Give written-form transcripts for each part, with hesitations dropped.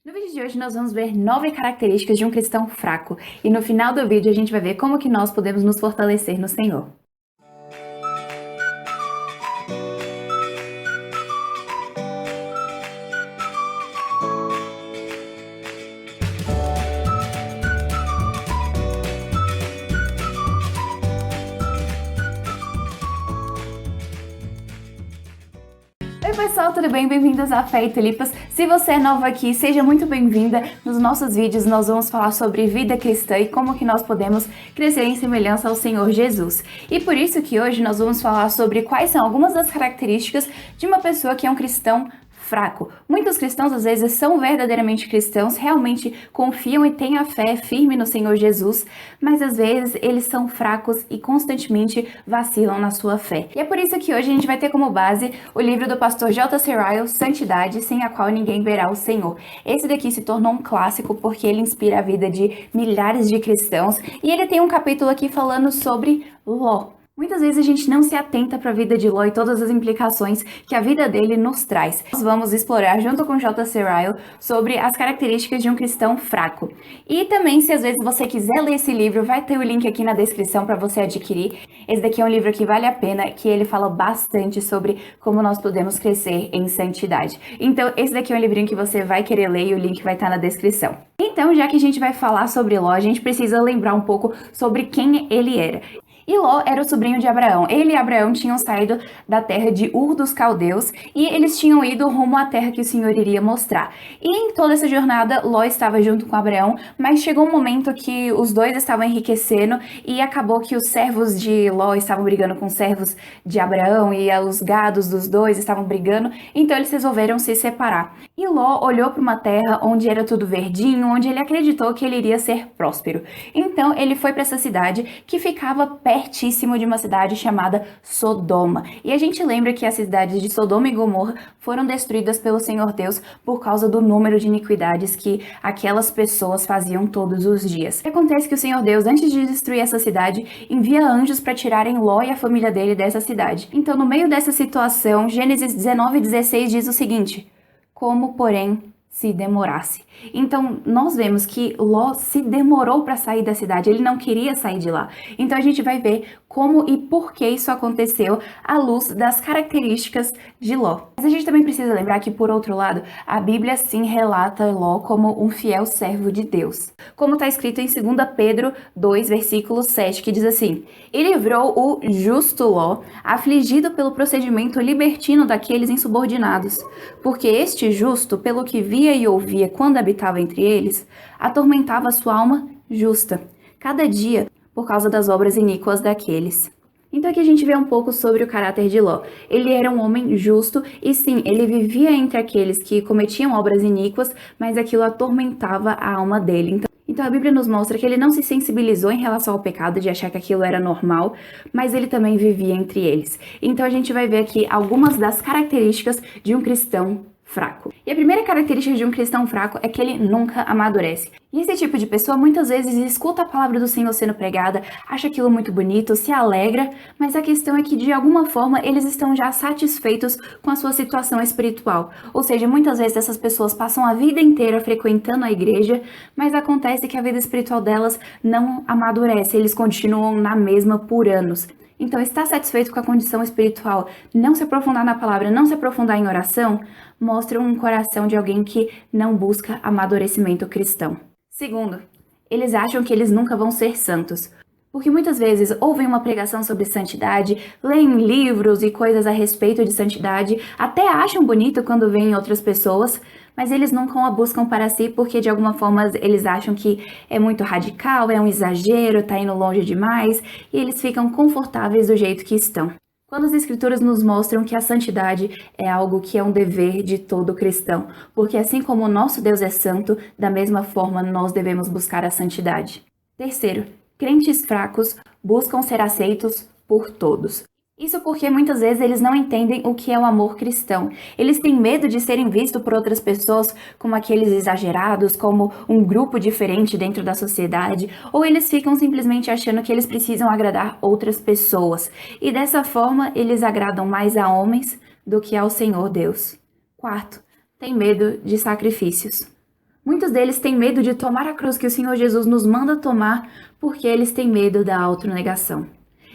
No vídeo de hoje nós vamos ver 9 características de um cristão fraco e no final do vídeo a gente vai ver como que nós podemos nos fortalecer no Senhor. Oi pessoal, tudo bem? Bem-vindos a Fé e Tulipas. Se você é novo aqui, seja muito bem-vinda. Nos nossos vídeos nós vamos falar sobre vida cristã e como que nós podemos crescer em semelhança ao Senhor Jesus. E por isso que hoje nós vamos falar sobre quais são algumas das características de uma pessoa que é um cristão fraco. Muitos cristãos às vezes são verdadeiramente cristãos, realmente confiam e têm a fé firme no Senhor Jesus, mas às vezes eles são fracos e constantemente vacilam na sua fé. E é por isso que hoje a gente vai ter como base o livro do pastor J.C. Ryle, Santidade, sem a qual ninguém verá o Senhor. Esse daqui se tornou um clássico porque ele inspira a vida de milhares de cristãos e ele tem um capítulo aqui falando sobre Ló. Muitas vezes a gente não se atenta para a vida de Ló e todas as implicações que a vida dele nos traz. Nós vamos explorar junto com J.C. Ryle sobre as características de um cristão fraco. E também, se às vezes você quiser ler esse livro, vai ter o link aqui na descrição para você adquirir. Esse daqui é um livro que vale a pena, que ele fala bastante sobre como nós podemos crescer em santidade. Então, esse daqui é um livrinho que você vai querer ler e o link vai estar na descrição. Então, já que a gente vai falar sobre Ló, a gente precisa lembrar um pouco sobre quem ele era. E Ló era o sobrinho de Abraão. Ele e Abraão tinham saído da terra de Ur dos Caldeus e eles tinham ido rumo à terra que o Senhor iria mostrar. E em toda essa jornada, Ló estava junto com Abraão, mas chegou um momento que os dois estavam enriquecendo e acabou que os servos de Ló estavam brigando com os servos de Abraão e os gados dos dois estavam brigando, então eles resolveram se separar. E Ló olhou para uma terra onde era tudo verdinho, onde ele acreditou que ele iria ser próspero. Então ele foi para essa cidade que ficava pertíssimo de uma cidade chamada Sodoma. E a gente lembra que as cidades de Sodoma e Gomorra foram destruídas pelo Senhor Deus por causa do número de iniquidades que aquelas pessoas faziam todos os dias. E acontece que o Senhor Deus, antes de destruir essa cidade, envia anjos para tirarem Ló e a família dele dessa cidade. Então, no meio dessa situação, Gênesis 19:16 diz o seguinte: como, porém, se demorasse. Então, nós vemos que Ló se demorou para sair da cidade, ele não queria sair de lá. Então, a gente vai ver como e por que isso aconteceu à luz das características de Ló. Mas a gente também precisa lembrar que, por outro lado, a Bíblia sim relata Ló como um fiel servo de Deus. Como está escrito em 2 Pedro 2, versículo 7, que diz assim: e livrou o justo Ló, afligido pelo procedimento libertino daqueles insubordinados, porque este justo, pelo que via e ouvia quando habitava entre eles, atormentava sua alma justa, cada dia por causa das obras iníquas daqueles. Então aqui a gente vê um pouco sobre o caráter de Ló. Ele era um homem justo e sim, ele vivia entre aqueles que cometiam obras iníquas, mas aquilo atormentava a alma dele. Então a Bíblia nos mostra que ele não se sensibilizou em relação ao pecado, de achar que aquilo era normal, mas ele também vivia entre eles. Então a gente vai ver aqui algumas das características de um cristão fraco. E a primeira característica de um cristão fraco é que ele nunca amadurece. E esse tipo de pessoa muitas vezes escuta a palavra do Senhor sendo pregada, acha aquilo muito bonito, se alegra, mas a questão é que de alguma forma eles estão já satisfeitos com a sua situação espiritual. Ou seja, muitas vezes essas pessoas passam a vida inteira frequentando a igreja, mas acontece que a vida espiritual delas não amadurece, eles continuam na mesma por anos. Então, estar satisfeito com a condição espiritual, não se aprofundar na palavra, não se aprofundar em oração, mostra um coração de alguém que não busca amadurecimento cristão. Segundo, eles acham que eles nunca vão ser santos. Porque muitas vezes ouvem uma pregação sobre santidade, leem livros e coisas a respeito de santidade, até acham bonito quando veem outras pessoas, mas eles nunca a buscam para si porque de alguma forma eles acham que é muito radical, é um exagero, tá indo longe demais, e eles ficam confortáveis do jeito que estão. Quando as Escrituras nos mostram que a santidade é algo que é um dever de todo cristão, porque assim como o nosso Deus é santo, da mesma forma nós devemos buscar a santidade. Terceiro, crentes fracos buscam ser aceitos por todos. Isso porque muitas vezes eles não entendem o que é o amor cristão. Eles têm medo de serem vistos por outras pessoas como aqueles exagerados, como um grupo diferente dentro da sociedade, ou eles ficam simplesmente achando que eles precisam agradar outras pessoas. E dessa forma, eles agradam mais a homens do que ao Senhor Deus. Quarto, tem medo de sacrifícios. Muitos deles têm medo de tomar a cruz que o Senhor Jesus nos manda tomar porque eles têm medo da autonegação.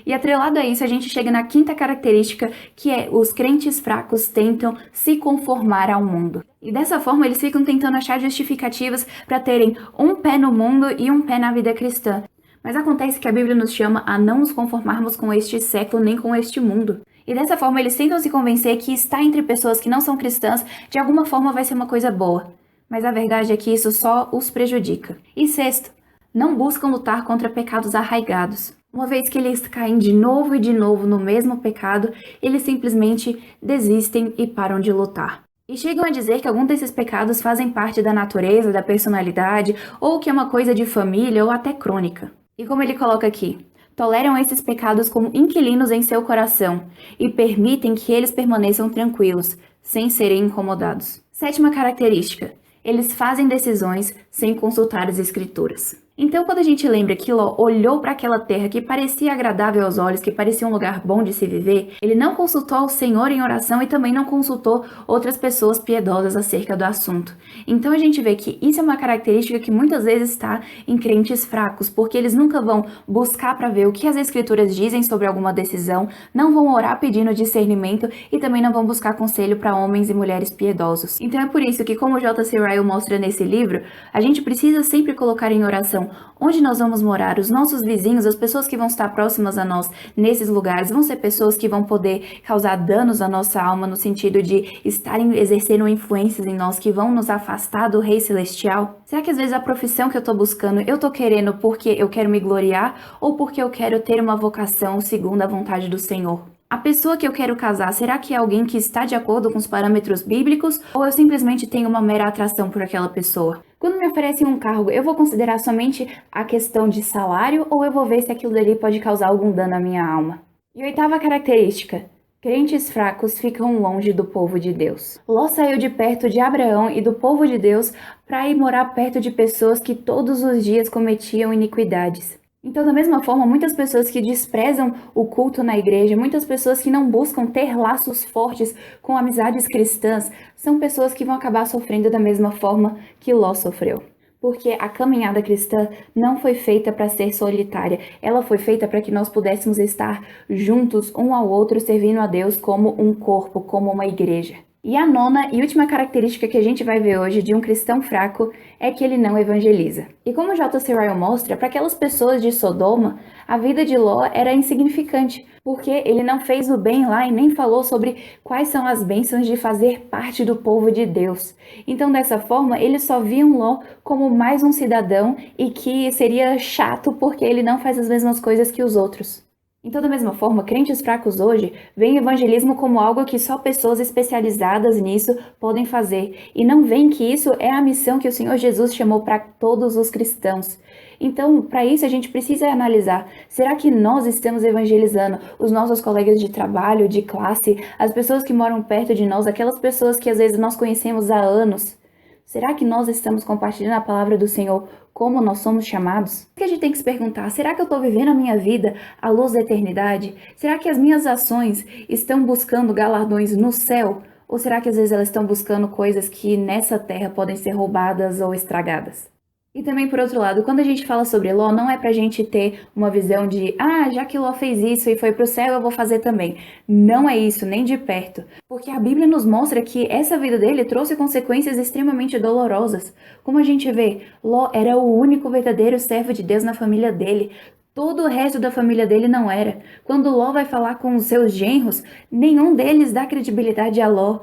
E atrelado a isso, a gente chega na quinta característica, que é os crentes fracos tentam se conformar ao mundo. E dessa forma, eles ficam tentando achar justificativas para terem um pé no mundo e um pé na vida cristã. Mas acontece que a Bíblia nos chama a não nos conformarmos com este século nem com este mundo. E dessa forma, eles tentam se convencer que estar entre pessoas que não são cristãs de alguma forma vai ser uma coisa boa. Mas a verdade é que isso só os prejudica. E sexto, não buscam lutar contra pecados arraigados. Uma vez que eles caem de novo e de novo no mesmo pecado, eles simplesmente desistem e param de lutar. E chegam a dizer que alguns desses pecados fazem parte da natureza, da personalidade, ou que é uma coisa de família ou até crônica. E como ele coloca aqui, toleram esses pecados como inquilinos em seu coração e permitem que eles permaneçam tranquilos, sem serem incomodados. Sétima característica, eles fazem decisões sem consultar as escrituras. Então, quando a gente lembra que Ló olhou para aquela terra que parecia agradável aos olhos, que parecia um lugar bom de se viver, ele não consultou ao Senhor em oração e também não consultou outras pessoas piedosas acerca do assunto. Então, a gente vê que isso é uma característica que muitas vezes está em crentes fracos, porque eles nunca vão buscar para ver o que as escrituras dizem sobre alguma decisão, não vão orar pedindo discernimento e também não vão buscar conselho para homens e mulheres piedosos. Então, é por isso que, como J.C. Ryle mostra nesse livro, a gente precisa sempre colocar em oração onde nós vamos morar, os nossos vizinhos, as pessoas que vão estar próximas a nós nesses lugares, vão ser pessoas que vão poder causar danos à nossa alma no sentido de estarem exercendo influências em nós que vão nos afastar do Rei Celestial? Será que às vezes a profissão que eu tô buscando, eu tô querendo porque eu quero me gloriar ou porque eu quero ter uma vocação segundo a vontade do Senhor? A pessoa que eu quero casar, será que é alguém que está de acordo com os parâmetros bíblicos ou eu simplesmente tenho uma mera atração por aquela pessoa? Quando me oferecem um cargo, eu vou considerar somente a questão de salário ou eu vou ver se aquilo dali pode causar algum dano à minha alma? E oitava característica, crentes fracos ficam longe do povo de Deus. Ló saiu de perto de Abraão e do povo de Deus para ir morar perto de pessoas que todos os dias cometiam iniquidades. Então, da mesma forma, muitas pessoas que desprezam o culto na igreja, muitas pessoas que não buscam ter laços fortes com amizades cristãs, são pessoas que vão acabar sofrendo da mesma forma que Ló sofreu. Porque a caminhada cristã não foi feita para ser solitária, ela foi feita para que nós pudéssemos estar juntos um ao outro, servindo a Deus como um corpo, como uma igreja. E a nona e última característica que a gente vai ver hoje de um cristão fraco é que ele não evangeliza. E como J.C. Ryle mostra, para aquelas pessoas de Sodoma, a vida de Ló era insignificante, porque ele não fez o bem lá e nem falou sobre quais são as bênçãos de fazer parte do povo de Deus. Então, dessa forma, eles só viam Ló como mais um cidadão e que seria chato porque ele não faz as mesmas coisas que os outros. Então, da mesma forma, crentes fracos hoje veem evangelismo como algo que só pessoas especializadas nisso podem fazer e não veem que isso é a missão que o Senhor Jesus chamou para todos os cristãos. Então, para isso, a gente precisa analisar, será que nós estamos evangelizando os nossos colegas de trabalho, de classe, as pessoas que moram perto de nós, aquelas pessoas que às vezes nós conhecemos há anos? Será que nós estamos compartilhando a palavra do Senhor como nós somos chamados? O que a gente tem que se perguntar, será que eu estou vivendo a minha vida à luz da eternidade? Será que as minhas ações estão buscando galardões no céu? Ou será que às vezes elas estão buscando coisas que nessa terra podem ser roubadas ou estragadas? E também, por outro lado, quando a gente fala sobre Ló, não é pra gente ter uma visão de já que Ló fez isso e foi pro céu, eu vou fazer também. Não é isso, nem de perto. Porque a Bíblia nos mostra que essa vida dele trouxe consequências extremamente dolorosas. Como a gente vê, Ló era o único verdadeiro servo de Deus na família dele. Todo o resto da família dele não era. Quando Ló vai falar com os seus genros, nenhum deles dá credibilidade a Ló.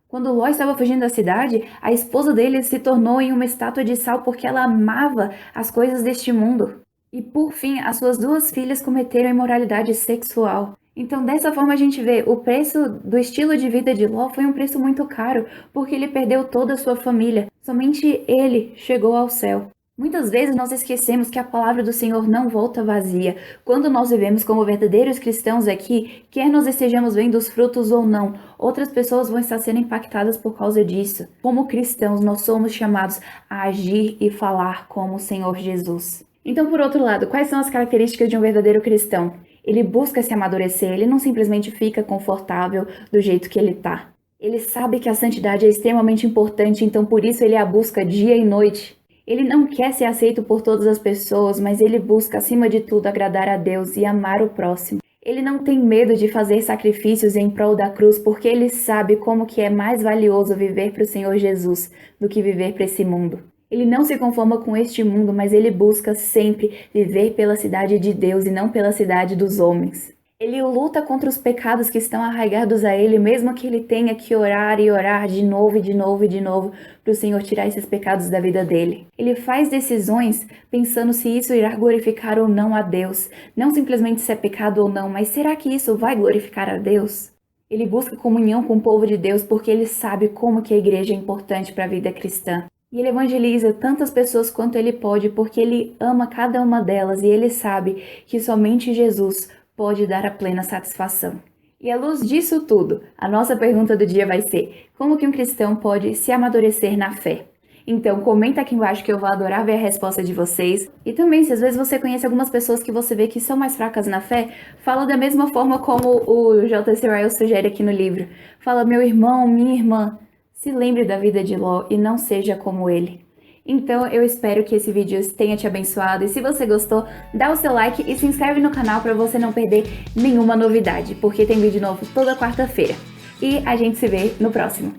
Quando Ló estava fugindo da cidade, a esposa dele se tornou em uma estátua de sal porque ela amava as coisas deste mundo. E por fim, as suas duas filhas cometeram imoralidade sexual. Então, dessa forma, a gente vê o preço do estilo de vida de Ló foi um preço muito caro, porque ele perdeu toda a sua família. Somente ele chegou ao céu. Muitas vezes nós esquecemos que a palavra do Senhor não volta vazia. Quando nós vivemos como verdadeiros cristãos aqui, quer nós estejamos vendo os frutos ou não, outras pessoas vão estar sendo impactadas por causa disso. Como cristãos, nós somos chamados a agir e falar como o Senhor Jesus. Então, por outro lado, quais são as características de um verdadeiro cristão? Ele busca se amadurecer, ele não simplesmente fica confortável do jeito que ele está. Ele sabe que a santidade é extremamente importante, então por isso ele a busca dia e noite. Ele não quer ser aceito por todas as pessoas, mas ele busca, acima de tudo, agradar a Deus e amar o próximo. Ele não tem medo de fazer sacrifícios em prol da cruz, porque ele sabe como que é mais valioso viver para o Senhor Jesus do que viver para esse mundo. Ele não se conforma com este mundo, mas ele busca sempre viver pela cidade de Deus e não pela cidade dos homens. Ele luta contra os pecados que estão arraigados a ele, mesmo que ele tenha que orar e orar de novo e de novo e de novo para o Senhor tirar esses pecados da vida dele. Ele faz decisões pensando se isso irá glorificar ou não a Deus. Não simplesmente se é pecado ou não, mas será que isso vai glorificar a Deus? Ele busca comunhão com o povo de Deus porque ele sabe como que a igreja é importante para a vida cristã. E ele evangeliza tantas pessoas quanto ele pode porque ele ama cada uma delas e ele sabe que somente Jesus pode dar a plena satisfação. E à luz disso tudo, a nossa pergunta do dia vai ser: como que um cristão pode se amadurecer na fé? Então comenta aqui embaixo que eu vou adorar ver a resposta de vocês. E também, se às vezes você conhece algumas pessoas que você vê que são mais fracas na fé, fala da mesma forma como o J.C. Ryle sugere aqui no livro. Fala: meu irmão, minha irmã, se lembre da vida de Ló e não seja como ele. Então eu espero que esse vídeo tenha te abençoado e se você gostou, dá o seu like e se inscreve no canal para você não perder nenhuma novidade, porque tem vídeo novo toda quarta-feira. E a gente se vê no próximo.